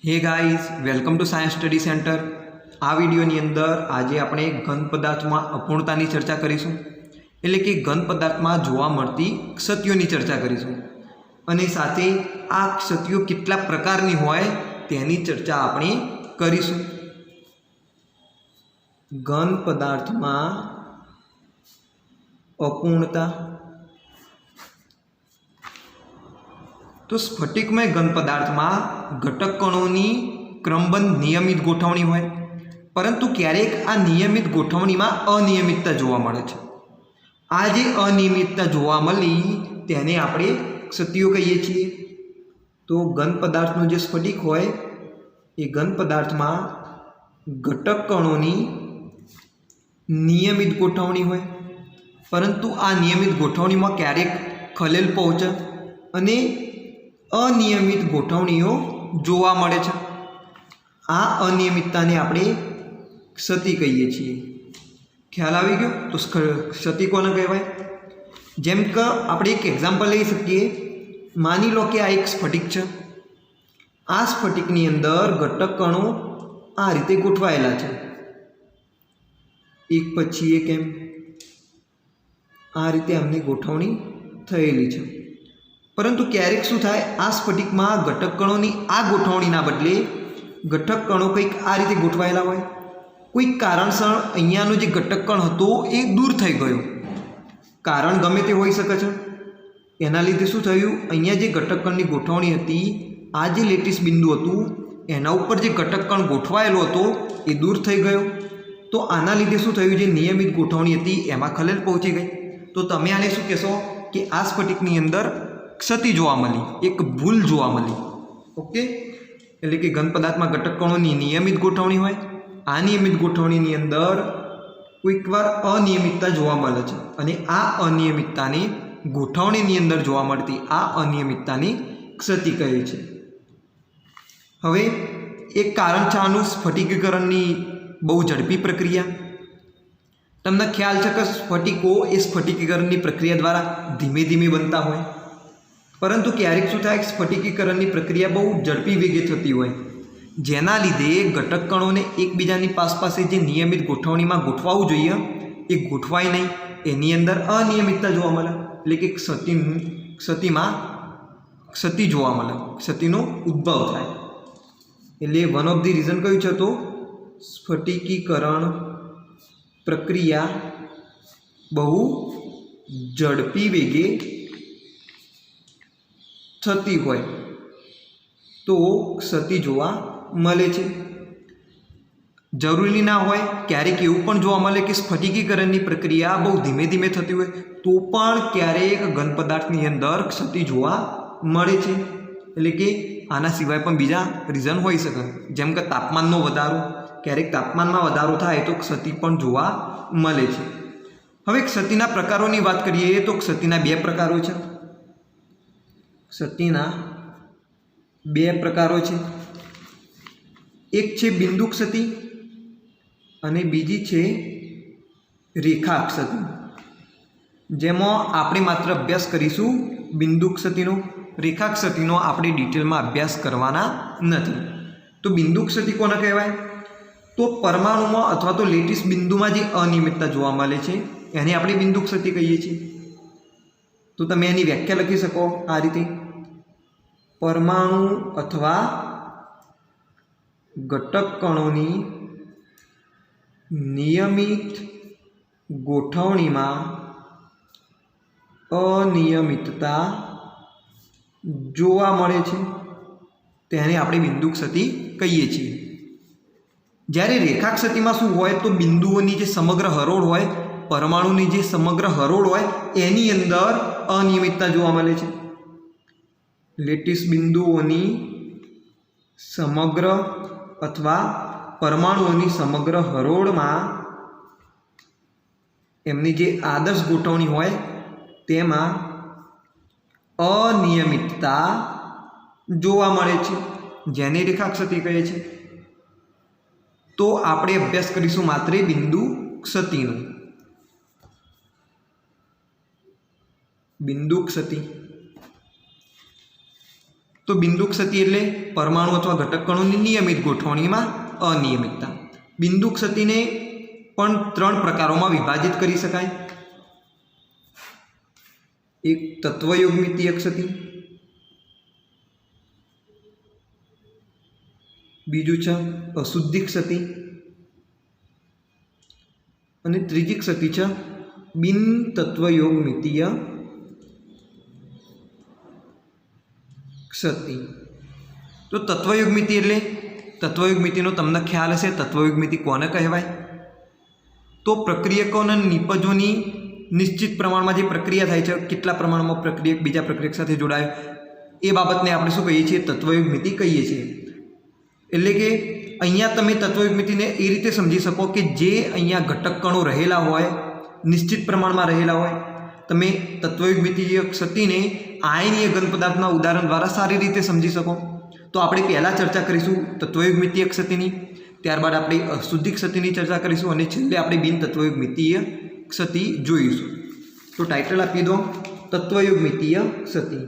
Hey guys, welcome to science study centre. आ विडियोनी अंदर आज આપણે ઘન પદાર્થમાં અપૂર્ણતાની ચર્ચા કરીશું, એટલે કે ઘન પદાર્થમાં જોવા મળતી ક્ષતિઓની ચર્ચા કરીશું અને સાથે આ ક્ષતિઓ કેટલા પ્રકારની હોય તેની ચર્ચા આપણે કરીશું। ઘન પદાર્થમાં અપૂર્ણતા तो स्फटिकमय घन पदार्थ में घटक कणों की क्रमबद्ध नियमित गोठवणी होय, परंतु क्यारेक आ नियमित गोठवणी में अनियमितता जोवा मळे छे। आ जे अनियमितता जोवा मळी तेने आपणे क्षतिओ कहीए छीए। तो घन पदार्थनो जे स्फटिक होय ए घन पदार्थ में घटक कणों की नियमित गोठवणी होय, परंतु आ नियमित गोठवणी में क्यारेक खलेल पहोंचे अने अनियमित गोठवणीओ जोवा मळे छे। आ अनियमितताने आपणे क्षति कहीए छीए। ख्याल आवी गयो? तो क्षति कोने कहेवाय? जेम के आपणे एक एक्जाम्पल लई सकीए। मानी लो कि आ एक स्फटिक छे। आ स्फटिकनी अंदर घटक कणो आ रीते गोठवायेला छे, एक पछी एक एम आ रीते एमनी गोठवणी थयेली छे। परंतु क्यारेक शुं थाय, आ स्फटिक में घटक कणों की आ गोठवणीना बदले घटक कणों कंईक आ रीते गोठवायेला होय। कोई कारणसर अहींयानो जे घटक कण हतो ए दूर थई गयो। कारण गमे ते होई शके छे। एना लीधे शुं थयुं, अहींया जे घटक कणनी गोठवणी हती, आ जे लेटिस बिंदु हतुं एना उपर जे घटक कण गोठवायेलो हतो ए दूर थई गयो। तो आना लीधे शुं थयुं, जे नियमित गोठवणी हती एमां खलेल पहोंची गई। तो तमे आने शुं कहेशो कि आ स्फटिकनी अंदर क्षति जोवा मळी, एक भूल जोवा मळी। ओके, एटले के घन पदार्थ में घटक कणों की नियमित गोठवणी होय। आ नियमित गोठवणीनी अंदर कोईकवार अनियमितता जोवा मळे छे अने आ अनियमितताने गोठवणीनी अंदर जोवा मळती आ अनियमितताने क्षति कहे छे। हवे एक कारण छे आनुं स्फटिकीकरणनी बहु झड़पी प्रक्रिया। तमने ख्याल छे के स्फटिको ए स्फटिकीकरणनी प्रक्रिया द्वारा धीमे धीमे बनता होय, परंतु क्यारेक शुं थाय, स्फटिकीकरणनी प्रक्रिया बहु झड़पी वेगे थती होय, जेना लीधे घटक कणोने एकबीजानी पासे जे नियमित गोठवणी में गोठवावुं जोईए ए गोठवाय नहीं, एनी अंदर अनियमितता जोवा मळे, एटले के क्षति जोवा मळे, क्षतिनो उद्भव थाय। एटले वन ऑफ द रीजन कयुं छे तो स्फटिकीकरण प्रक्रिया बहु झड़पी वेगे थती होय तो क्षति जोवा मळे छे। जरूरी ना होय, क्यारेक एवुं पण जोवा मळे कि स्फटिकीकरणनी प्रक्रिया बहु धीमे धीमे थती होय तो पण क्यारेक घन पदार्थनी अंदर क्षति जोवा मळे छे। एटले के आना सिवाय पण बीजा रीजन होई शके, जेम के तापमाननो वधारो। क्यारेक तापमानमां वधारो थाय तो क्षति पण जोवा मळे छे। हवे क्षतिना प्रकारोनी वात करीए तो क्षतिना बे प्रकारो छे। क्षतिना बे प्रकारो छे, एक छे बिंदु क्षति अने बीजी छे रेखा क्षति। जेमां आपणे मात्र अभ्यास करीशुं बिंदु क्षतिनो, रेखा क्षतिनो आपणे डिटेलमां अभ्यास करवाना नथी। तो बिंदु क्षति कोने कहेवाय? तो परमाणुमां अथवा तो लेटिस बिंदुमां जे अनियमितता जोवा मळे छे एने आपणे बिंदु क्षति कहीए छीए। तो तमे एनी व्याख्या लखी शको आ रीते, परमाणु अथवा घटक कणों की नियमित गोठवणी में अनियमितता जोवा मळे छे तेने आपणे बिंदु क्षति कहीए छीए। ज्यारे रेखा क्षति में शुं होय, तो बिंदुओनी जे समग्र हरोळ होय, परमाणुनी जे समग्र हरोळ होय एनी अंदर अनियमितता जोवा मळे छे। लेटिस बिंदुओनी समग्र अथवा परमाणुओनी समग्र हरोळ में एमनी जे आदर्श गोठवणी होय तेमां अनियमितता जोवा मळे छे, जेने रेखा क्षति कहे छे। तो आपणे अभ्यास करीशुं मात्र बिंदु क्षतिनो। बिंदु क्षति तो बिंदु क्षति एटले परमाणु अथवा घटक कणोनी नियमित गोठवणीमां अनियमितता। बिंदु क्षतिने पण 3 प्रकारोमां विभाजित करी शकाय। एक तत्वयुग्मितीय क्षति, बीजू छे अशुद्धि क्षति अने त्रीजी क्षति छे बिन तत्वयोगमितीय क्षति। तो तत्वयुग्मिति एटले तत्वयुग्मितिनो तमने ख्याल हशे। तत्वयुग्मिति कोने कहेवाय? तो प्रक्रियकोना निपजोनी निश्चित प्रमाणमां जे प्रक्रिया थाय छे, केटला प्रमाणमां प्रक्रियक बीजा प्रक्रियक साथे जोडाय ए बाबतने आपणे शुं कहीए छीए? तत्वयुग्मिति कहीए छीए। एटले के अहींया तमे तत्वयुग्मितिने ए रीते समजी शको के जे अहींया घटक कणो रहेला होय, निश्चित प्रमाणमां रहेला होय, तमे तत्वयुग्मितीय क्षतिने आयनीय घन पदार्थना उदाहरण द्वारा सारी रीते समझी शको। तो આપણે પહેલા ચર્ચા કરીશું તત્વયુગ્મિતીય ક્ષતિની, ત્યારબાદ આપણે અશુદ્ધિ ક્ષતિની ચર્ચા કરીશું અને છેલ્લે આપણે બિન તત્વયુગ્મિતીય ક્ષતિ જોઈશું। તો ટાઇટલ આપી દો તત્વયુગ્મિતીય ક્ષતિ।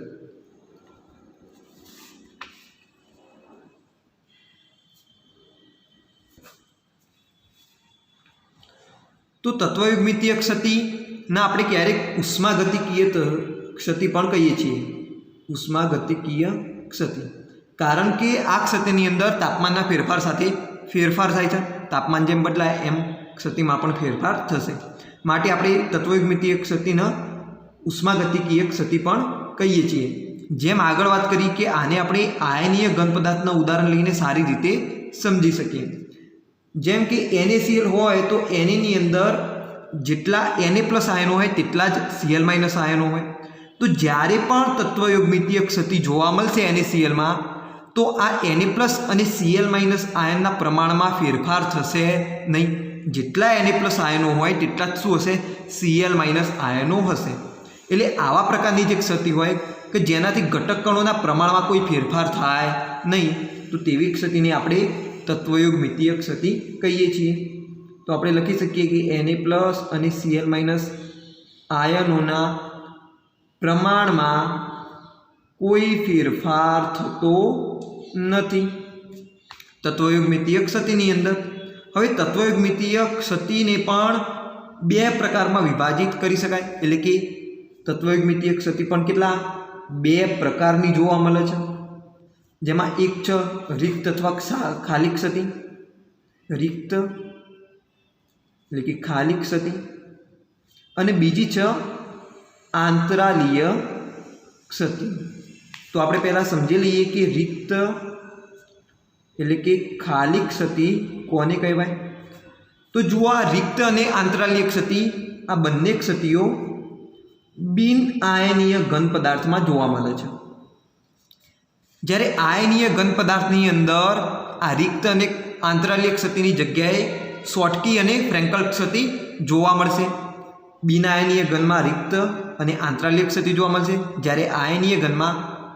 तो तत्वयुग्मितीय क्षतिना આપણે ક્યારેક ઉષ્માગતિકીય क्षति पण कहीए छीए। उष्मागतिकीय क्षति कारण के आ क्षतिनी अंदर तापमानना फेरफार साथे फेरफार थाय छे। तापमान जेम बदलाय एम क्षतिमां पण फेरफार थशे, माटे आपणे तत्वयुग्मितीय क्षतिने उष्मागतिकीय क्षति पण कहीए छीए। जेम आगळ वात करी के आने आपणे आयनीय घन पदार्थना उदाहरण लईने सारी रीते समझी सकीए। जेम के NaCl होय तो Na नी अंदर जेटला Na+ आयनो होय तेटला ज Cl- आयनो होय। तो ज्यारे पण तत्वयुग्मितीय क्षति जोवा मळशे NaCl मां तो आ Na+ અને Cl- आयनना प्रमाणमां फेरफार थशे नहीं। जेटला Na+ आयनो होय तेटला ज शुं हशे? Cl- आयनो हशे। एटले आवा प्रकारनी जे क्षति होय के जेनाथी घटक कणोना प्रमाणमां कोई फेरफार थाय नहीं, तो तेवी क्षतिने आपणे तत्वयुग्मितीय क्षति कहीए छीए। तो आपणे लखी सकीए कि Na+ અને Cl- आयनोना प्रमाणमां कोई फेरफार थतो नथी तत्वयुग्मितीय क्षतिनी अंदर। हवे तत्वयुग्मितीय क्षतिने पण 2 प्रकारमा विभाजित करी शकाय। एटले के तत्वयुग्मितीय क्षति पण केटला 2 प्रकारनी जोवा मळे छे, जेमां एक छे रिक्त अथवा खाली क्षति। रिक्त एटले के खाली क्षति अने बीजी छे आंतरालीय क्षति। तो आपणे पहला समझी लीए कि रिक्त एटले के खाली क्षति कोने कहेवाय? तो जो आ रिक्त अने आंतरालीय क्षति आ बंने क्षतिओ बिन आयनीय घन पदार्थमां जोवा मळे छे। ज्यारे आयनीय घन पदार्थनी अंदर आ रिक्त अने आंतरालीय क्षतिनी जग्याए शॉटकी अने फ्रेंकल क्षति जोवा मळशे। बिन आयनीय घनमा रिक्त अने आंतरालीय क्षति जोवा मळशे, ज्यारे आयनीय घनमा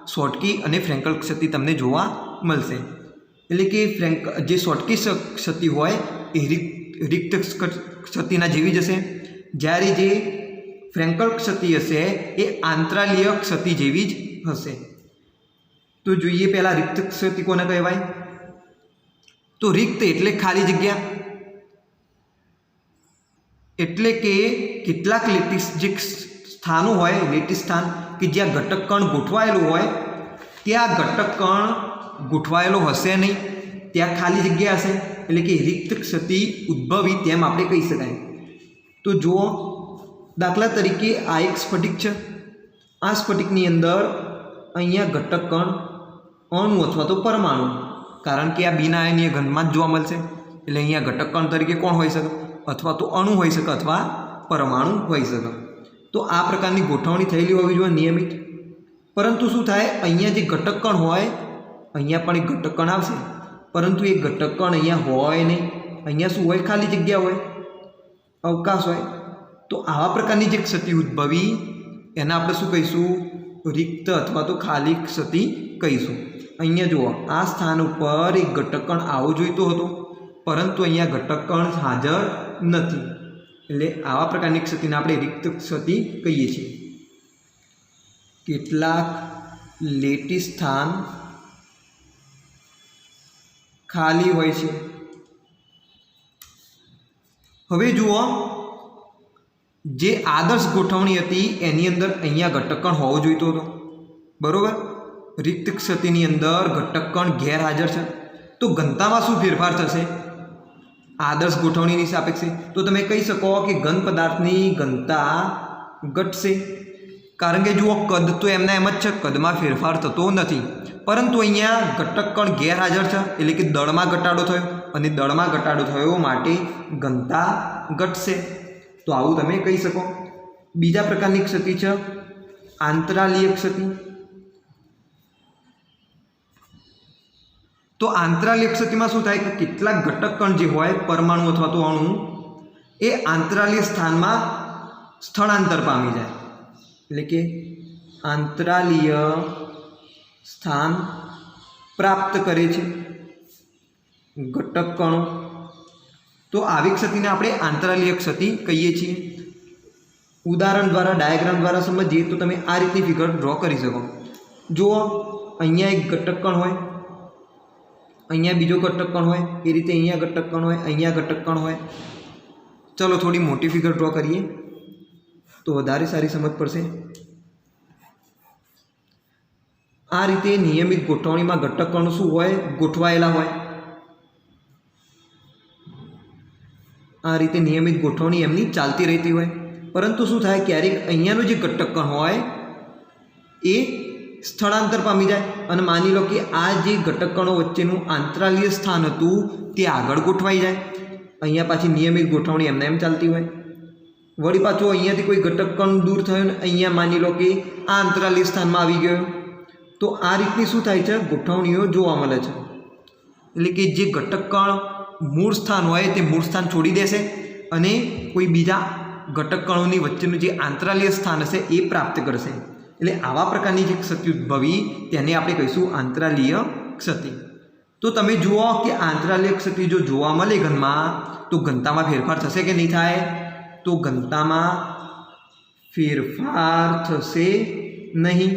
शॉटकी अने फ्रेंकल क्षति तमने जोवा मळशे। एटले के जे शॉटकी क्षति होय ए रिक्त क्षतिना जेवी ज हशे, ज्यारे जे फ्रेंकल क्षति हशे ए आंतरालीय क्षति जेवी ज हशे। तो जोईए पहला रिक्त क्षति कोने कहेवाय? तो रिक्त एटले खाली जग्या। एटले के केटलाक लेटिस जे स्थानो होय, लेटिस स्थान कि ज्यां घटक कण गोठवायेलो होय त्यां घटक कण गोठवायेलो हशे नहीं, त्यां खाली जग्या हशे। एटले के रिक्त क्षति उद्भवी तेम आपणे कही शकाय। तो जो दाखला तरीके आ एक स्फटिक छे, आ स्फटिकनी अंदर अहींया घटक कण अणु अथवा तो परमाणु, कारण के आ बिन आयनीय घनमा ज जोवा मळशे एटले अहींया घटक कण तरीके कोण होई शके? अथवा तो अणु होई शके अथवा परमाणु होई शके। तो आ प्रकारनी गोठवणी थयेली होवी जोईए नियमित। परंतु शुं थाय? अहींया जे घटक कण होय अहींया पण एक घटक कण आवशे, परंतु ए घटक कण अहींया होय नहीं। अहींया शुं होय? खाली जग्या होय, अवकाश होय। तो आवा प्रकारनी जे क्षति उद्भवी एने आपणे शुं कहीशुं? रिक्त अथवा तो खाली क्षति कहीशुं। अहींया जुओ आ स्थान पर एक घटक कण आवो जोईतो हतो, परंतु अहींया घटक कण हाजर नथी, एटले आवा प्रकारनी क्षतिने आपणे रिक्त क्षति कहीए छीए। केटलाक લેટી સ્થાન ખાલી હોય છે। હવે જુઓ, જે આદર્શ ગોઠવણી હતી એની અંદર અહીંયા ઘટકકણ હોવો જોઈતો હતો, બરોબર। રિક્ત ક્ષતિની અંદર ઘટકકણ ગેરહાજર છે, તો ઘનતામાં શું ફેરફાર થશે આદર્શ ગોઠવણીની સાપેક્ષે? તો તમે કહી શકો કે ઘન પદાર્થની ઘનતા ઘટશે, કારણ કે જુઓ કદ તો એમના એમ જ છે, કદમાં ફેરફાર થતો નથી, પરંતુ અહીંયા ઘટકકણ ગેરહાજર છે એટલે કે દળમાં ઘટાડો થયો, અને દળમાં ઘટાડો થયો માટે ઘનતા ઘટશે। તો આવું તમે કહી શકો। બીજા પ્રકારની ક્ષતિ છે આંતરાલીય ક્ષતિ। તો આંતરાલીય ક્ષતિમાં શું થાય કે કેટલાક ઘટકકણ જે હોય પરમાણુ અથવા તો અણુ એ આંતરાલીય સ્થાનમાં સ્થળાંતર પામી જાય, એટલે કે આંતરાલીય સ્થાન પ્રાપ્ત કરે છે ઘટકકણો। તો આવી ક્ષતિને આપણે આંતરાલીય ક્ષતિ કહીએ છીએ। ઉદાહરણ દ્વારા ડાયાગ્રામ દ્વારા સમજીએ તો તમે આ રીતની ફિગર ડ્રો કરી શકો। જુઓ, અહીંયા એક ઘટકકણ હોય, અહીંયા બીજો ઘટકકણ હોય, એ રીતે અહીંયા ઘટકકણ હોય, અહીંયા ઘટકકણ હોય। ચલો થોડી મોટી ફિગર ડ્રો કરીએ તો વધારે સારી સમજ પડશે। આ રીતે નિયમિત ગોઠવણીમાં ઘટકકણો શું હોય ગોઠવાયેલા હોય। આ રીતે નિયમિત ગોઠવણી એમની ચાલતી રહેતી હોય, પરંતુ શું થાય ક્યારેક અહીંયાનું જે ઘટકકણ હોય એ સ્થળાંતર પામી જાય, અને માની લો કે આ જે ઘટકકણો વચ્ચેનું આંતરાલીય સ્થાન હતું તે આગળ ગોઠવાઈ જાય। અહીંયા પાછી નિયમિત ગોઠવણી એમને એમ ચાલતી હોય, વળી પાછું અહીંયાથી કોઈ ઘટકકણ દૂર થયો ને અહીંયા માની લો કે આ આંતરાલીય સ્થાનમાં આવી ગયો, તો આ રીતની શું થાય છે ગોઠવણીઓ જોવા મળે છે। એટલે કે જે ઘટકકણ મૂળ સ્થાન હોય તે મૂળ સ્થાન છોડી દેશે અને કોઈ બીજા ઘટકકણોની વચ્ચેનું જે આંતરાલીય સ્થાન હશે એ પ્રાપ્ત કરશે। એટલે આવા પ્રકારની જે ક્ષતિ ઉદ્ભવી તેને આપણે કહીશું આંતરાલીય ક્ષતિ। તો તમે જુઓ કે આંતરાલીય ક્ષતિ જો જોવા મળે ઘનમાં તો ઘનતામાં ફેરફાર થશે કે નહીં થાય? તો ઘનતામાં ફેરફાર થશે નહીં,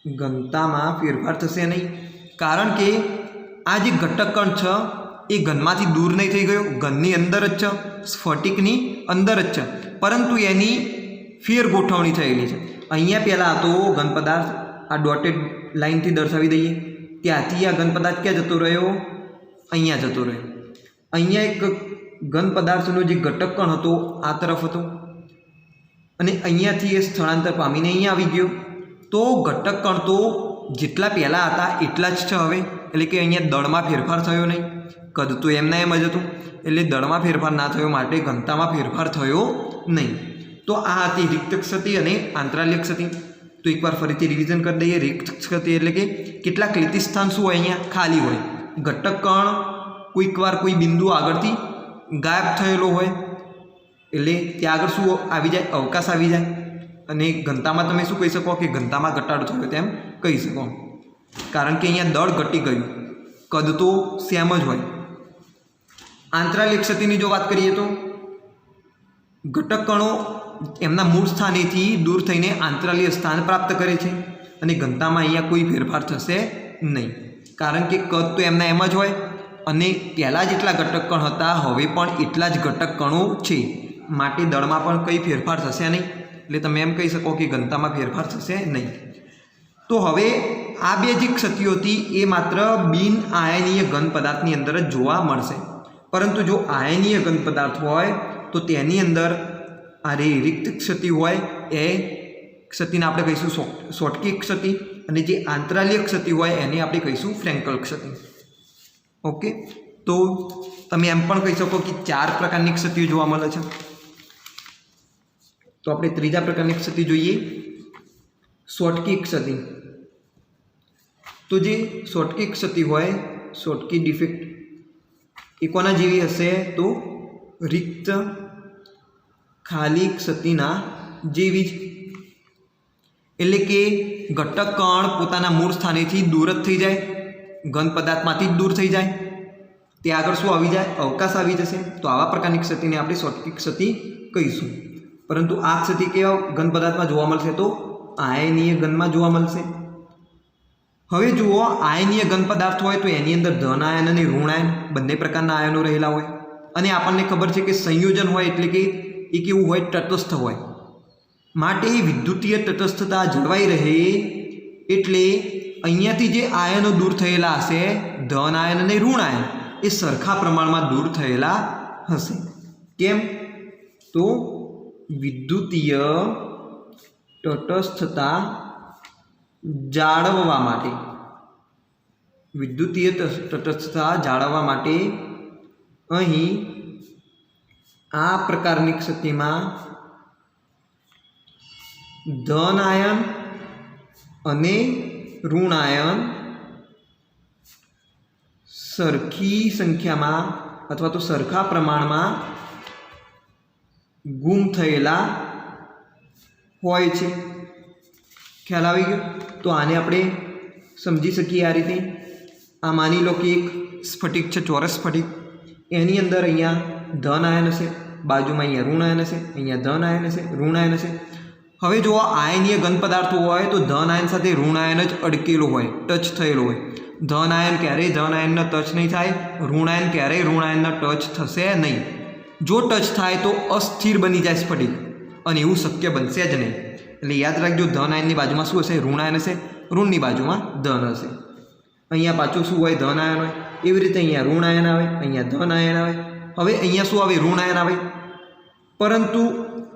ઘનતામાં ફેરફાર થશે નહીં, કારણ કે આ જે ઘટકકણ છે એ ઘનમાંથી દૂર નહીં થઈ ગયો, ઘનની અંદર જ છે, સ્ફટિકની અંદર જ છે, પરંતુ એની ફેર ગોઠવણી થયેલી છે। અહીંયા પહેલાં હતો ઘન પદાર્થ, આ ડોટેડ લાઇનથી દર્શાવી દઈએ, ત્યાંથી આ ઘન પદાર્થ ક્યાં જતો રહ્યો? અહીંયા જતો રહ્યો। અહીંયા એક ઘન પદાર્થનો જે ઘટકકણ હતો આ તરફ હતો, અને અહીંયાથી એ સ્થળાંતર પામીને અહીંયા આવી ગયો। તો ઘટકકણ તો જેટલા પહેલાં હતા એટલા જ છે હવે, એટલે કે અહીંયા દળમાં ફેરફાર થયો નહીં, કદ તો એમના એમ જ હતું, એટલે દળમાં ફેરફાર ના થયો માટે ઘનતામાં ફેરફાર થયો નહીં। તો આ હતી રિક્ત ક્ષતિ અને આંતરાલીય ક્ષતિ। તો એકવાર ફરીથી રિવિઝન કરી દઈએ। રિક્ત ક્ષતિ એટલે કે કેટલાક લેતી સ્થાન શું હોય અહીંયા ખાલી હોય, ઘટકકણ કોઈકવાર કોઈ બિંદુ આગળથી ગાયબ થયેલો હોય, એટલે ત્યાં આગળ શું આવી જાય? અવકાશ આવી જાય, અને ઘનતામાં તમે શું કહી શકો કે ઘનતામાં ઘટાડો થયો તેમ કહી શકો, કારણ કે અહીંયા દળ ઘટી ગયું, કદ તો સેમ જ હોય। આંતરાલીય ક્ષતિની જો વાત કરીએ તો ઘટકકણો એમના મૂળ સ્થાનેથી દૂર થઈને આંતરાલીય સ્થાન પ્રાપ્ત કરે છે, અને ઘનતામાં અહીંયા કોઈ ફેરફાર થશે નહીં, કારણ કે કદ તો એમના એમ જ હોય, અને પહેલાં જેટલા ઘટકકણ હતા હવે પણ એટલા જ ઘટકકણો છે, માટે દળમાં પણ કંઈ ફેરફાર થશે નહીં, એટલે તમે એમ કહી શકો કે ઘનતામાં ફેરફાર થશે નહીં। તો હવે આ બે જે ક્ષતિઓ હતી એ માત્ર બિન આયનીય ઘન પદાર્થની અંદર જ જોવા મળશે, પરંતુ જો આયનીય ઘન પદાર્થ હોય તો તેની અંદર આ રિક્ત ક્ષતિ હોય એ ક્ષતિને આપણે કહીશું શોટકી ક્ષતિ, અને જે આંતરાલીય ક્ષતિ હોય એને આપણે કહીશું ફ્રેન્કલ ક્ષતિ। ઓકે, તો તમે એમ પણ કહી શકો કે 4 પ્રકારની ક્ષતિઓ જોવા મળે છે। તો આપણે ત્રીજા પ્રકારની ક્ષતિ જોઈએ, શોટકી ક્ષતિ। તો જે શોટકી ક્ષતિ હોય, શોટકી ડિફેક્ટ, એ કોના જેવી હશે? તો રિક્ત ખાલી ક્ષતિના જેવી જ, એટલે કે ઘટકકણ પોતાના મૂળ સ્થાનેથી દૂર જ થઈ જાય, ઘન પદાર્થમાંથી જ દૂર થઈ જાય, ત્યાં આગળ શું આવી જાય? અવકાશ આવી જશે। તો આવા પ્રકારની ક્ષતિને આપણે શોટકી ક્ષતિ કહીશું। પરંતુ આ ક્ષતિ કેવા ઘન પદાર્થમાં જોવા મળશે? તો આયનીય ઘનમાં જોવા મળશે। હવે જુઓ, આયનીય ઘન પદાર્થ હોય તો એની અંદર ધન આયન અને ઋણ આયન બંને પ્રકારના આયનો રહેલા હોય, અને આપણને ખબર છે કે સંયોજન હોય એટલે કે એ કેવું હોય, તટસ્થ હોય, માટે વિદ્યુતીય તટસ્થતા જળવાઈ રહે એટલે અહીંયાથી જે આયનો દૂર થયેલા હશે, ધન આયન અને ઋણ આયન, એ સરખા પ્રમાણમાં દૂર થયેલા હશે। કેમ? તો વિદ્યુતીય તટસ્થતા જાળવવા માટે, વિદ્યુતીય તટસ્થતા જાળવવા માટે અહીં આ પ્રકારની સ્થિતિમાં ધન આયન અને ઋણ આયન સરખી સંખ્યામાં અથવા તો સરખા પ્રમાણમાં ગુમ થયેલા હોય છે। ખ્યાલ આવી ગયો? તો આને આપણે સમજી શકીએ આ રીતે। આ માની લો કે એક સ્ફટિક છે, ચોરસ સ્ફટિક, એની અંદર અહીંયા ધન આયન હશે, બાજુમાં અહીંયા ઋણ આયન હશે, અહીંયા ધન આયન હશે, ઋણ આયન હશે। હવે જો આયનીય ઘન પદાર્થો હોય તો ધન આયન સાથે ઋણ આયન જ અડકેલો હોય, ટચ થયેલો હોય। ધન આયન ક્યારેય ધન આયનનો ટચ નહીં થાય, ઋણ આયન ક્યારેય ઋણ આયનનો ટચ થશે નહીં। જો ટચ થાય તો અસ્થિર બની જાય સ્ફટિક, અને એવું શક્ય બનશે જ નહીં। એટલે યાદ રાખજો, ધન આયનની બાજુમાં શું હશે? ઋણ આયન હશે, ઋણની બાજુમાં ધન હશે। અહીંયા પાછું શું હોય? ધન આયન હોય। એવી રીતે અહીંયા ઋણ આયન આવે, અહીંયા ધન આયન આવે। હવે અહીંયા શું આવે? ઋણ આયન આવે, પરંતુ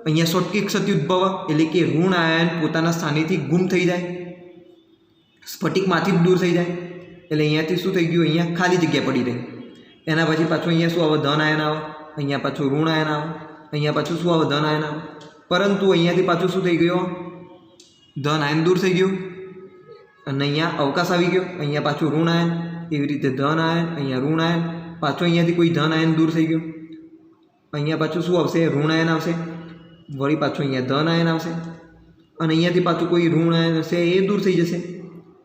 અહીંયા શોર્ટકી ક્ષતિ ઉદ્ભવ, એટલે કે ઋણ આયન પોતાના સ્થાનેથી ગુમ થઈ જાય, સ્ફટિકમાંથી જ દૂર થઈ જાય। એટલે અહીંયાથી શું થઈ ગયું? અહીંયા ખાલી જગ્યા પડી રહી। એના પછી પાછું અહીંયા શું આવે? ધન આયન આવે, અહીંયા પાછું ઋણ આયન આવે, અહીંયા પાછું શું આવે? ધન આયન આવે। પરંતુ અહીંયાથી પાછું શું થઈ ગયું? ધન આયન દૂર થઈ ગયું, અને અહીંયા અવકાશ આવી ગયો, અહીંયા પાછું ઋણ આયન, એવી રીતે ધન આયન, અહીંયા ઋણ આયન, પાછું અહીંયાથી કોઈ ધન આયન દૂર થઈ ગયું, અહીંયા પાછું શું આવશે? ઋણ આયન આવશે, વળી પાછું અહીંયા ધન આયન આવશે, અને અહીંયાથી પાછું કોઈ ઋણ આયન હશે એ દૂર થઈ જશે,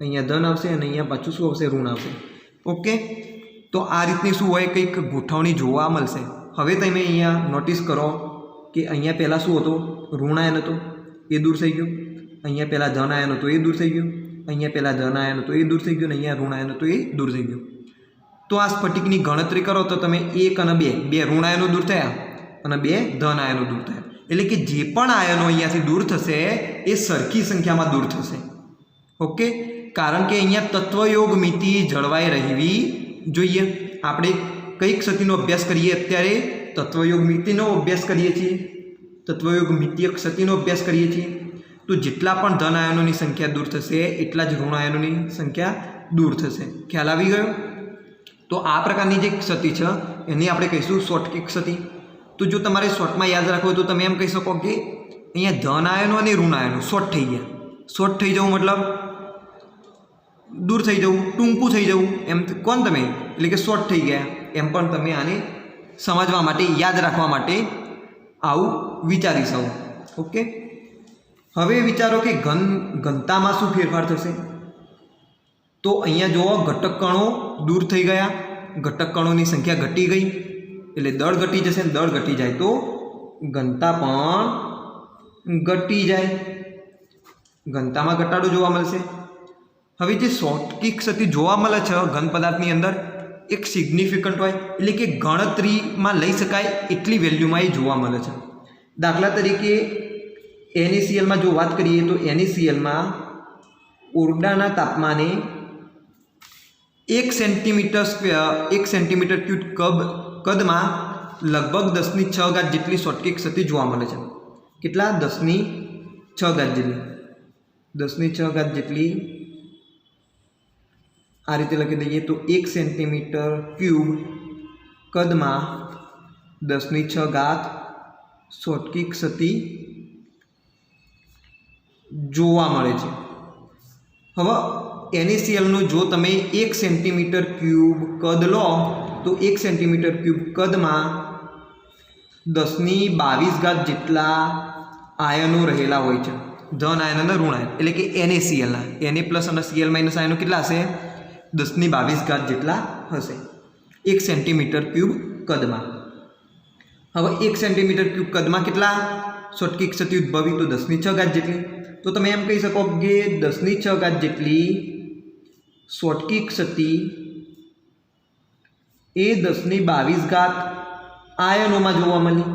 અહીંયા ધન આવશે, અને અહીંયા પાછું શું આવશે? ઋણ આવશે। ઓકે, તો આ રીતની શું હોય? કંઈક ગોઠવણી જોવા મળશે। હવે તમે અહીંયા નોટિસ કરો કે અહીંયા પહેલાં શું હતો? ઋણ આયન હતો, એ દૂર થઈ ગયું, અહીંયા પહેલાં ધન આયન હતો, એ દૂર થઈ ગયું, અહીંયા પહેલાં ધન આયન હતો, એ દૂર થઈ ગયું, અને અહીંયા ઋણ આયન હતો, એ દૂર થઈ ગયું। તો આ સ્ફટિકની ગણતરી કરો તો તમે 1 અને 2, 2 ઋણ આયનો દૂર થયા અને 2 ધન આયનો દૂર થયા। એટલે કે જે પણ આયનો અહીંયાથી દૂર થશે એ સરખી સંખ્યામાં દૂર થશે। ઓકે, કારણ કે અહીંયા તત્વયોગ મિતિ જળવાઈ રહેવી જોઈએ। આપણે કઈ ક્ષતિનો અભ્યાસ કરીએ અત્યારે? તત્વયોગ મિતિનો અભ્યાસ કરીએ છીએ, તત્વયોગ મિતિય ક્ષતિનો અભ્યાસ કરીએ છીએ। તો જેટલા પણ ધન આયનોની સંખ્યા દૂર થશે એટલા જ ઋણ આયનોની સંખ્યા દૂર થશે। ખ્યાલ આવી ગયો? તો આ પ્રકારની જે ક્ષતિ છે એની આપણે કહીશું શોર્ટકી ક્ષતિ। તો જો તમારે શોર્ટમાં યાદ રાખવું હોય તો તમે એમ કહી શકો કે અહીંયા ધન આયનો અને ઋણ આયનો શોર્ટ થઈ ગયા। શોર્ટ થઈ જવું મતલબ દૂર થઈ જવું, ટૂંકું થઈ જવું, એમ કોણ તમે? એટલે કે શોર્ટ થઈ ગયા, એમ પણ તમે આને સમજવા માટે, યાદ રાખવા માટે આવું વિચારી શકો। ઓકે, હવે વિચારો કે ઘનતામાં શું ફેરફાર થશે? તો અહીંયા જુઓ, ઘટક કણો દૂર થઈ ગયા, ઘટક કણોની સંખ્યા ઘટી ગઈ, એટલે દળ ઘટી જશે, દળ ઘટી જાય તો ઘનતા પણ ઘટી જાય, ઘનતામાં ઘટાડો જોવા મળશે। હવે જે શોર્ટકી ક્ષતિ જોવા મળે છે ઘન પદાર્થની અંદર, એક સિગ્નિફિકન્ટ હોય, એટલે કે ગણતરીમાં લઈ શકાય એટલી વેલ્યુમાં એ જોવા મળે છે। દાખલા તરીકે NaClમાં જો વાત કરીએ તો NaClમાં ઓરડાના તાપમાને 1 સેન્ટીમીટર ક્યુબ કદમાં લગભગ 10⁶ જેટલી શોર્ટકી ક્ષતિ જોવા મળે છે। કેટલા? 10⁶ જેટલી, 10⁶ જેટલી આ રીતે લખી દઈએ તો 1 સેન્ટીમીટર ક્યુબ કદમાં 10⁶ શોર્ટકી ક્ષતિ જોવા મળે છે। હવે NaClનું જો તમે 1 સેન્ટીમીટર ક્યુબ કદ લો તો 1 સેન્ટીમીટર ક્યુબ કદમાં 10⁻22 જેટલા આયનો રહેલા હોય છે, ધન આયન અને ઋણ આયન, એટલે કે NaClના Na પ્લસ અને Cl માઇનસ આયનો કેટલા હશે? 10⁻22 જેટલા હશે 1 સેન્ટીમીટર ક્યુબ કદમાં। હવે 1 સેન્ટીમીટર ક્યુબ કદમાં કેટલા શોર્ટકી ક્ષતિ ઉદ્ભવી? તો 10⁶ જેટલી। तो તમે એમ કહી શકો કે 10⁶ જેટલી શોટકી ક્ષતિ એ 10⁻² આયનોમાં જોવા મળી,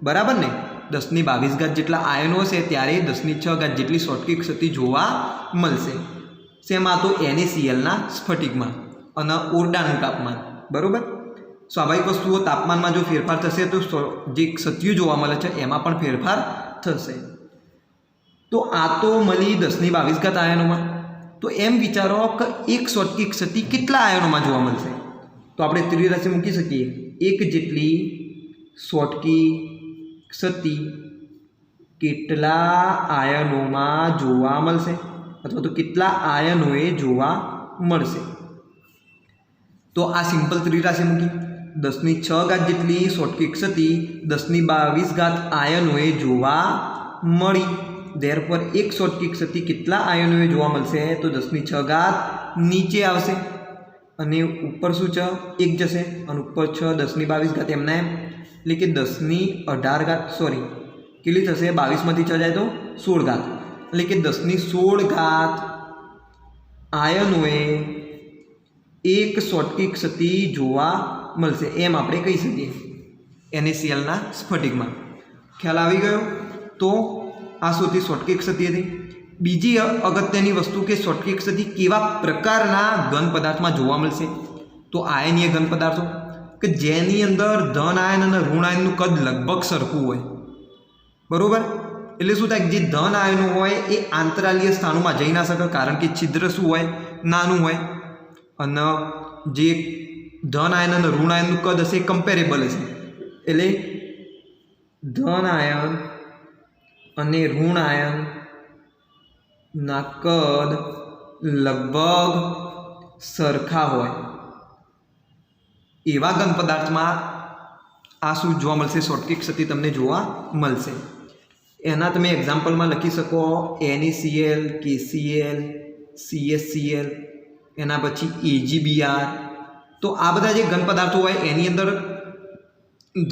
બરાબર ને? 10⁻² જેટલા આયનો હશે ત્યારે 10⁶ જેટલી શોટકી ક્ષતિ જોવા મળશે. શેમાં? તો NaClના સ્ફટિકમાં અને ઓરડાનું તાપમાન, બરાબર. સ્વાભાવિક વસ્તુઓ તાપમાનમાં જો ફેરફાર થશે તો જે ક્ષતિઓ જોવા મળે છે એમાં પણ ફેરફાર થશે. તો આ તો મળી 10⁻² આયનોમાં. તો એમ વિચારો કે એક શોટકી ક્ષતિ કેટલા આયનોમાં જોવા મળશે? તો આપણે ત્રીજી રાશિ મૂકી શકીએ, એક જેટલી શોટકી ક્ષતિ કેટલા આયનોમાં જોવા મળશે, અથવા તો કેટલા આયનોએ જોવા મળશે. તો આ સિમ્પલ ત્રીજી રાશિ મૂકી, 10⁶ જેટલી શોટકી ક્ષતિ 10⁻² આયનોએ જોવા મળી. ધેરફોર એક શોટકી ક્ષતિ કેટલા આયનોએ જોવા મળશે? તો 10⁻² નીચે આવશે અને ઉપર શું છે? 1 જશે અને ઉપર 10⁻² એમના એમ, એટલે કે 10⁻18 સોરી કેટલી થશે? 22માંથી 6 જાય તો 16, એટલે કે 10⁻16 આયનોએ એક શોટકી ક્ષતિ જોવા મળશે, એમ આપણે કહી શકીએ NaClના સ્ફટિકમાં. ખ્યાલ આવી ગયો? તો આ સૌથી શોટકી ક્ષતિ હતી. બીજી અગત્યની વસ્તુ કે શોટકી ક્ષતિ કેવા પ્રકારના ઘન પદાર્થમાં જોવા મળશે? તો આયનીય ઘન પદાર્થો કે જેની અંદર ધન આયન અને ઋણ આયનનું કદ લગભગ સરખું હોય, બરાબર. એટલે શું થાય? જે ધન આયનો હોય એ આંતરાલીય સ્થાનોમાં જઈ ના શકે, કારણ કે છિદ્ર શું હોય? નાનું હોય. અને જે ધન આયન અને ઋણ આયનનું કદ હશે એ કમ્પેરેબલ હશે. એટલે ધન આયન અને ઋણ આયનના કદ લગભગ સરખા હોય એવા ઘન પદાર્થમાં આ શું જોવા મળશે? શોટકી ક્ષતિ તમને જોવા મળશે. એના તમે એક્ઝામ્પલમાં લખી શકો NaCl, KCl, CSCl, એના પછી AgBr. તો આ બધા જે ઘન પદાર્થો હોય એની અંદર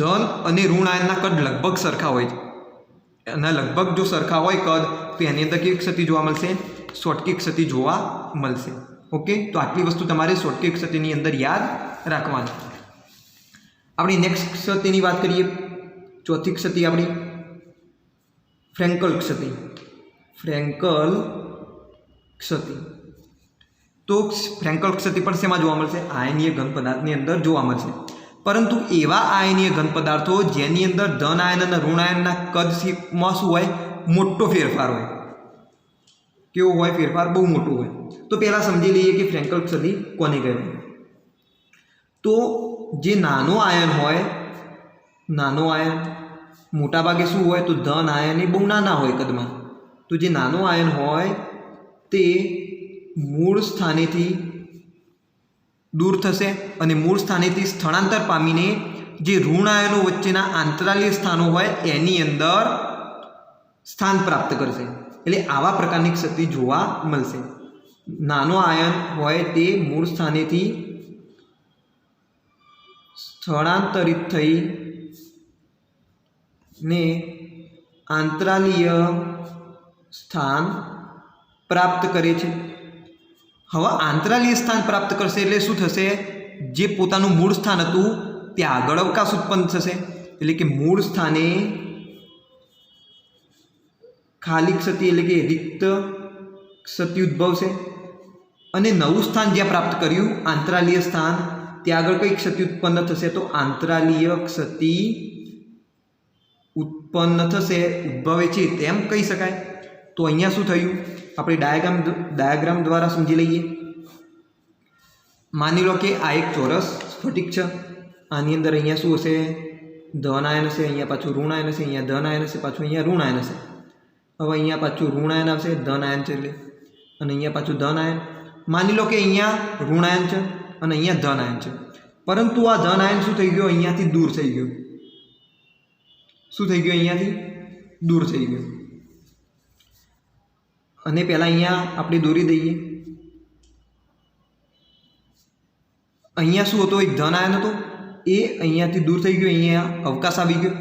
ધન અને ઋણ આયનના કદ લગભગ સરખા હોય છે, અને લગભગ જો સરખા હોય કદ તો એની અંદર કેવી ક્ષતિ જોવા મળશે? શોટકી ક્ષતિ જોવા મળશે. ઓકે, તો આટલી વસ્તુ તમારે શોટકી ક્ષતિની અંદર યાદ રાખવાની. આપણી નેક્સ્ટ ક્ષતિની વાત કરીએ. ચોથી ક્ષતિ આપણી ફ્રેન્કલ ક્ષતિ. ફ્રેન્કલ ક્ષતિ. તો ફ્રેન્કલ ક્ષતિ પણ શેમાં જોવા મળશે? આયનીય ઘન પદાર્થની અંદર જોવા મળશે. પરંતુ એવા આયનીય ઘન પદાર્થો જેની અંદર ધન આયન અને ઋણ આયનના કદમાં શું હોય? મોટો ફેરફાર હોય. કેવો હોય ફેરફાર? બહુ મોટો હોય. તો પહેલાં સમજી લઈએ કે ફ્રેન્કલ ક્ષતિ કોને કહેવાય. તો જે નાનો આયન હોય, નાનો આયન મોટાભાગે શું હોય? તો ધન આયન એ બહુ નાના હોય કદમાં. તો જે નાનો આયન હોય તે મૂળ સ્થાનેથી દૂર થશે અને મૂળ સ્થાનેથી સ્થળાંતર પામીને જે ઋણ આયનો વચ્ચેના આંતરાલીય સ્થાનો હોય એની અંદર સ્થાન પ્રાપ્ત કરશે. એટલે આવા પ્રકારની ક્ષતિ જોવા મળશે. નાનો આયન હોય તે મૂળ સ્થાનેથી સ્થળાંતરિત થઈ ને આંતરાલીય સ્થાન પ્રાપ્ત કરે છે. હવે આંતરાલીય સ્થાન પ્રાપ્ત કરશે એટલે શું થશે? જે પોતાનું મૂળ સ્થાન હતું ત્યાં આગળ અવકાશ ઉત્પન્ન થશે. એટલે કે મૂળ સ્થાને ખાલી ક્ષતિ એટલે કે રિક્ત ક્ષતિ ઉદ્ભવશે અને નવું સ્થાન જ્યાં પ્રાપ્ત કર્યું આંતરાલીય સ્થાન ત્યાં આગળ કઈ ક્ષતિ ઉત્પન્ન થશે? તો આંતરાલીય ક્ષતિ ઉત્પન્ન થશે, ઉદ્ભવે છે તેમ કહી શકાય. તો અહીંયા શું થયું? આપણે ડાયાગ્રામ દ્વારા સમજી લઈએ. માની લો કે આ એક ચોરસ સ્ફટિક છે. આની અંદર અહીંયા શું હશે? ધન આયન હશે, અહીંયા પાછું ઋણ આયન હશે, અહીંયા ધન આયન હશે, પાછું અહીંયા ઋણ આયન હશે. હવે અહીંયા પાછું ઋણ આયન આવશે, ધન આયન છે એટલે, અને અહીંયા પાછું ધન આયન. માની લો કે અહીંયા ઋણ આયન છે અને અહીંયા ધન આયન છે. પરંતુ આ ધન આયન શું થઈ ગયો? અહીંયાથી દૂર થઈ ગયો. શું થઈ ગયું? અહીંયાથી દૂર થઈ ગયું. અને પહેલાં અહીંયા આપણે દોરી દઈએ. અહીંયા શું હતો? એક ધન આયન હતો, એ અહીંયાથી દૂર થઈ ગયો, અહીંયા અવકાશ આવી ગયો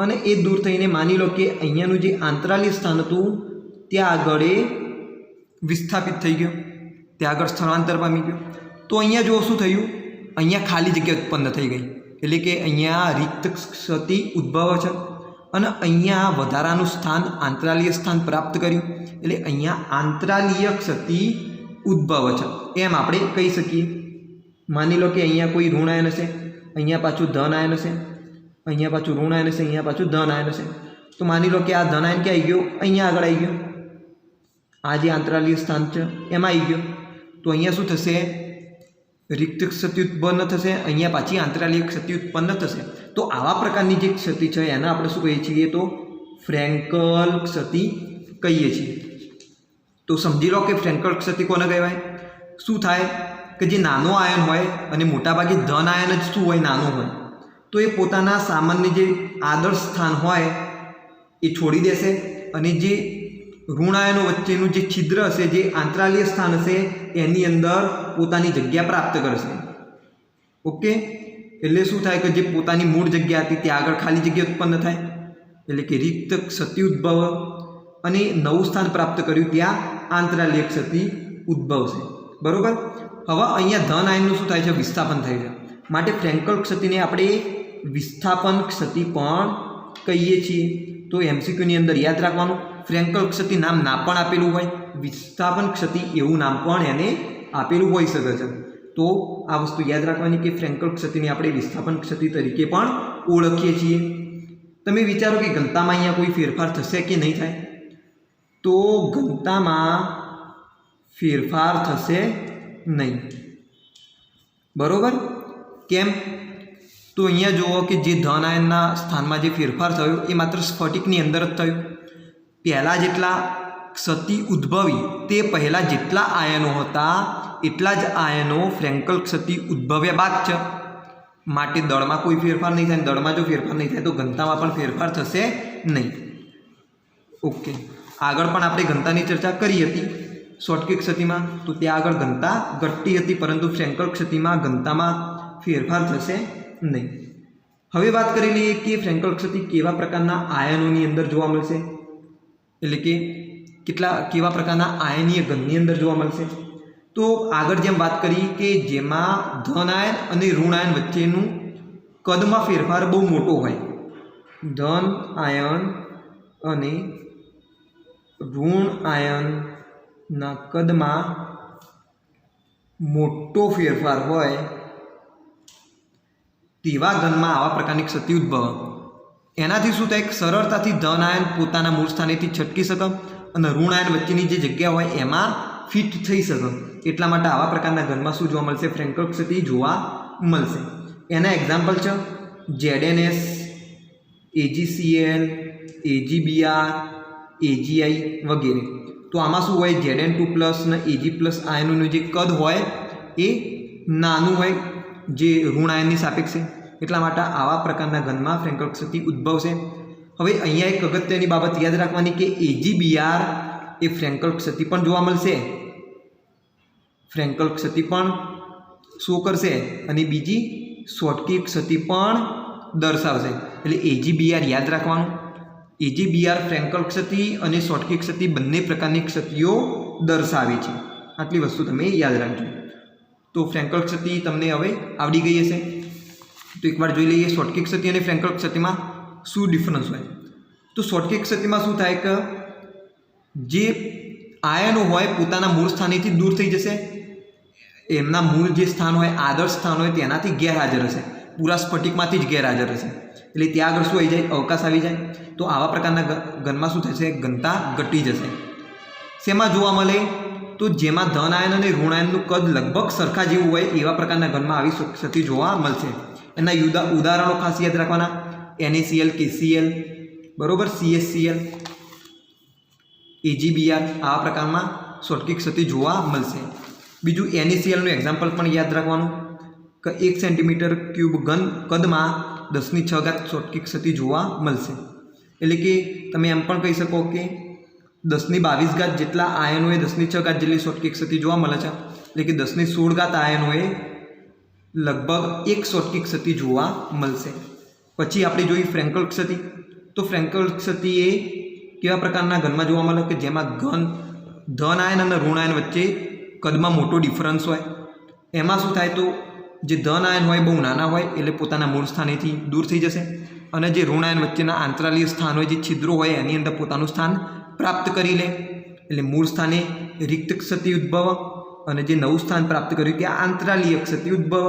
અને એ દૂર થઈને માની લો કે અહીંયાનું જે આંતરાલીય સ્થાન હતું ત્યાં આગળ એ વિસ્થાપિત થઈ ગયો, ત્યાં આગળ સ્થળાંતર પામી ગયો. તો અહીંયા જો શું થયું, અહીંયા ખાલી જગ્યા ઉત્પન્ન થઈ ગઈ, એટલે કે અહીંયા રિક્ત ક્ષતિ ઉદ્ભવે છે અને અહીંયા વધારાનું સ્થાન આંતરાલીય સ્થાન પ્રાપ્ત કર્યું, એટલે અહીંયા આંતરાલીય ક્ષતિ ઉદ્ભવે છે એમ આપણે કહી શકીએ. માની લો કે અહીંયા કોઈ ઋણ આયન હશે, અહીંયા પાછું ધન આયન હશે, અહીંયા પાછું ઋણ આયન હશે, અહીંયા પાછું ધન આયન હશે. તો માની લો કે આ ધન આયન ક્યાં આવી ગયો, અહીંયા આગળ આવી ગયો, આ જે આંતરાલીય સ્થાન છે એમાં આવી ગયો. તો અહીંયા શું થશે, રિક્ત ક્ષતિ ઉત્પન્ન થશે, અહીંયા પાછી આંતરાલીય ક્ષતિ ઉત્પન્ન થશે. તો આવા પ્રકારની જે ક્ષતિ છે એને આપણે શું કહીએ છીએ, તો ફ્રેન્કલ ક્ષતિ કહીએ છીએ. તો સમજી લો કે ફ્રેન્કલ ક્ષતિ કોને કહેવાય. શું થાય કે જે નાનો આયન હોય અને મોટાભાગે ધન આયન જ શું હોય, નાનું હોય, તો એ પોતાના સામાન્ય જે આદર્શ સ્થાન હોય એ છોડી દેશે અને જે ઋણ આયનો વચ્ચેનું જે છિદ્ર હશે, જે આંતરાલીય સ્થાન હશે, એની અંદર પોતાની જગ્યા પ્રાપ્ત કરશે. ઓકે, એટલે શું થાય કે જે પોતાની મૂળ જગ્યા હતી ત્યાં આગળ ખાલી જગ્યા ઉત્પન્ન થાય, એટલે કે રિક્ત ક્ષતિ ઉદ્ભવ, અને નવું સ્થાન પ્રાપ્ત કર્યું ત્યાં આંતરાલીય ક્ષતિ ઉદ્ભવશે. બરાબર. હવે અહીંયા ધન આયનનું શું થાય છે, વિસ્થાપન થાય છે. માટે ફ્રેન્કલ ક્ષતિને આપણે વિસ્થાપન ક્ષતિ પણ કહીએ છીએ. તો એમસીક્યુની અંદર યાદ રાખવાનું, ફ્રેન્કલ ક્ષતિ નામ ના પણ આપેલું હોય, વિસ્થાપન ક્ષતિ એવું નામ પણ એને આપેલું હોઈ શકે છે. તો આ વસ્તુ યાદ રાખવાની કે ફ્રેન્કલ ક્ષતિને આપણે વિસ્થાપન ક્ષતિ તરીકે પણ ઓળખીએ છીએ. તમે વિચારો કે ઘનતામાં અહીંયા કોઈ ફેરફાર થશે કે નહીં થાય. તો ઘનતામાં ફેરફાર થશે નહીં. બરાબર. કેમ? તો અહીંયા જુઓ કે જે ધન આયનના સ્થાનમાં જે ફેરફાર થયો એ માત્ર સ્ફટિકની અંદર જ થયું. પહેલાં જેટલા ક્ષતિ ઉદ્ભવી તે પહેલાં જેટલા આયનો હતા એટલા જ આયનો ફ્રેન્કલ ક્ષતિ ઉદ્ભવ્યા બાદ છે. માટે દળમાં કોઈ ફેરફાર નહીં થાય. દળમાં જો ફેરફાર નહીં થાય તો ઘનતામાં પણ ફેરફાર થશે નહીં. ઓકે, આગળ પણ આપણે ઘનતાની ચર્ચા કરી હતી શોર્ટકી ક્ષતિમાં. તો ત્યાં આગળ ઘનતા ઘટતી હતી, પરંતુ ફ્રેન્કલ ક્ષતિમાં ઘનતામાં ફેરફાર થશે નહીં. હવે વાત કરી લઈએ કે ફ્રેન્કલ ક્ષતિ કેવા પ્રકારના આયનોની અંદર જોવા મળશે, એટલે કે કેવા પ્રકારના આયનીય ઘનની અંદર જોવા મળશે. તો આગળ જેમ વાત કરી કે જેમાં ધન આયન અને ઋણ આયન વચ્ચેનું કદમાં ફેરફાર બહુ મોટો હોય, ધન આયન અને ઋણ આયનના કદમાં મોટો ફેરફાર હોય તેવા ઘનમાં આવા પ્રકારની ક્ષતિ ઉદ્ભવે. એનાથી શું થાય, સરળતાથી ધન આયન પોતાના મૂળ સ્થાનેથી છટકી શકે અને ઋણ આયન વચ્ચેની જે જગ્યા હોય એમાં ફિટ થઈ શકે. એટલા માટે આવા પ્રકારના ઘનમાં શું જોવા મળશે, ફ્રેન્કલ ક્ષતિ જોવા મળશે. એના એક્ઝામ્પલ છે ZnS, AgCl, AgBr, AgI વગેરે. તો આમાં શું હોય, Zn2+ અને Ag+ આયનોનું જે કદ હોય એ નાનું હોય જે ઋણ આયનની સાપેક્ષે. એટલા માટે આવા પ્રકારના ઘનમાં ફ્રેન્કલ ક્ષતિ ઉદ્ભવશે. હવે અહીંયા એક અગત્યની બાબત યાદ રાખવાની કે AgBr એ ફ્રેન્કલ ક્ષતિ પણ જોવા મળશે, ફ્રેન્કલ ક્ષતિ પણ શો કરશે અને બીજી શોર્ટકી ક્ષતિ પણ દર્શાવશે. એટલે AgBr યાદ રાખવાનું. AgBr ફ્રેન્કલ ક્ષતિ અને શોર્ટકી ક્ષતિ બંને પ્રકારની ક્ષતિઓ દર્શાવે છે. આટલી વસ્તુ તમે યાદ રાખજો. તો ફ્રેન્કલ ક્ષતિ તમને હવે આવડી ગઈ હશે. તો એકવાર જોઈ લઈએ શોર્ટકી ક્ષતિ અને ફ્રેન્કલ ક્ષતિમાં શું ડિફરન્સ હોય. તો શોર્ટકી ક્ષતિમાં શું થાય કે જે આયનો હોય પોતાના મૂળ સ્થાનેથી દૂર થઈ જશે, એમના મૂળ જે સ્થાન હોય, આદર્શ સ્થાન હોય તેનાથી ગેરહાજર હશે, પૂરા સ્ફટિકમાંથી જ ગેરહાજર હશે. એટલે ત્યાં આગળ શું આવી જાય, અવકાશ આવી જાય. તો આવા પ્રકારના ઘનમાં શું થશે, ઘનતા ઘટી જશે. શેમાં જોવા મળે, તો જેમાં ધન આયન અને ઋણ આયનનું કદ લગભગ સરખા જેવું હોય એવા પ્રકારના ઘનમાં આવી ક્ષતિ જોવા મળશે. એના ઉદાહરણો ખાસ યાદ રાખવાના, NaCl, KCl, બરાબર, CaCl, AgBr. આવા પ્રકારમાં શોર્ટકી ક્ષતિ જોવા મળશે. બીજું NaClનું એક્ઝામ્પલ પણ યાદ રાખવાનું કે 1 સેન્ટીમીટર ક્યુબ ઘન કદમાં 10⁶ શોર્ટકી ક્ષતિ જોવા મળશે. એટલે કે તમે એમ પણ કહી શકો કે 10⁻22 જેટલા આયનોએ 10⁶ જેટલી શોર્ટકી ક્ષતિ જોવા મળે છે. એટલે કે 10⁻16 આયનોએ લગભગ 1 શોર્ટકી ક્ષતિ જોવા મળશે. પછી આપણે જોઈ ફ્રેન્કલ ક્ષતિ. તો ફ્રેન્કલ ક્ષતિ એ કેવા પ્રકારના ઘનમાં જોવા મળે કે જેમાં ધન આયન અને ઋણ આયન વચ્ચે કદમાં મોટો ડિફરન્સ હોય. એમાં શું થાય તો જે ધન આયન હોય બહુ નાના હોય એટલે પોતાના મૂળ સ્થાનેથી દૂર થઈ જશે, અને જે ઋણ આયન વચ્ચેના આંતરાલીય સ્થાન હોય, જે છિદ્રો હોય એની અંદર પોતાનું સ્થાન પ્રાપ્ત કરી લે. એટલે મૂળ સ્થાને રિક્ત ક્ષતિ ઉદ્ભવ અને જે નવું સ્થાન પ્રાપ્ત કર્યું ત્યાં આંતરાલીય ક્ષતિ ઉદ્ભવ.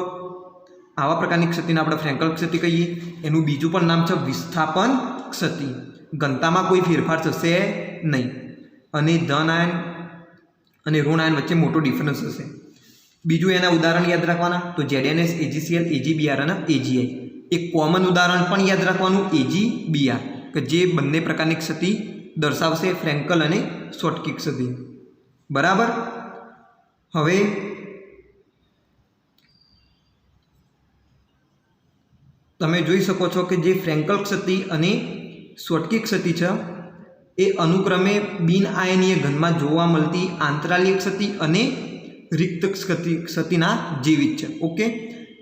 આવા પ્રકારની ક્ષતિને આપણે ફ્રેન્કલ ક્ષતિ કહીએ. એનું બીજું પણ નામ છે વિસ્થાપન ક્ષતિ. ઘનતામાં કોઈ ફેરફાર થશે નહીં અને ધન આયન અને ઋણ આયન વચ્ચે મોટો ડિફરન્સ હશે. બીજું એના ઉદાહરણ યાદ રાખવાના તો ZnS, AgCl, AgBr અને AgI. એક કોમન ઉદાહરણ પણ યાદ રાખવાનું AgBr કે જે બંને પ્રકારની ક્ષતિ દર્શાવશે, ફ્રેન્કલ અને શોર્ટકી ક્ષતિ. બરાબર. હવે તમે જોઈ શકો છો કે જે ફ્રેન્કલ ક્ષતિ અને શોર્ટકી ક્ષતિ છે એ અનુક્રમે બિન આયનીય ઘનમાં જોવા મળતી આંતરાલીય ક્ષતિ અને રિક્ત ક્ષતિના જેવી જ છે. ઓકે,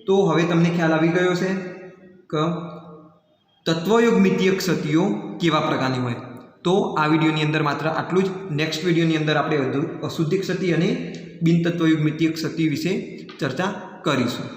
તો હવે તમને ખ્યાલ આવી ગયો છે કે તત્વયોગમિતીય ક્ષતિઓ કેવા પ્રકારની હોય. તો આ વિડીયોની અંદર માત્ર આટલું જ. નેક્સ્ટ વિડીયોની અંદર આપણે અશુદ્ધિ ક્ષતિ અને બિન તત્વયોગમિતીય ક્ષતિ વિશે ચર્ચા કરીશું.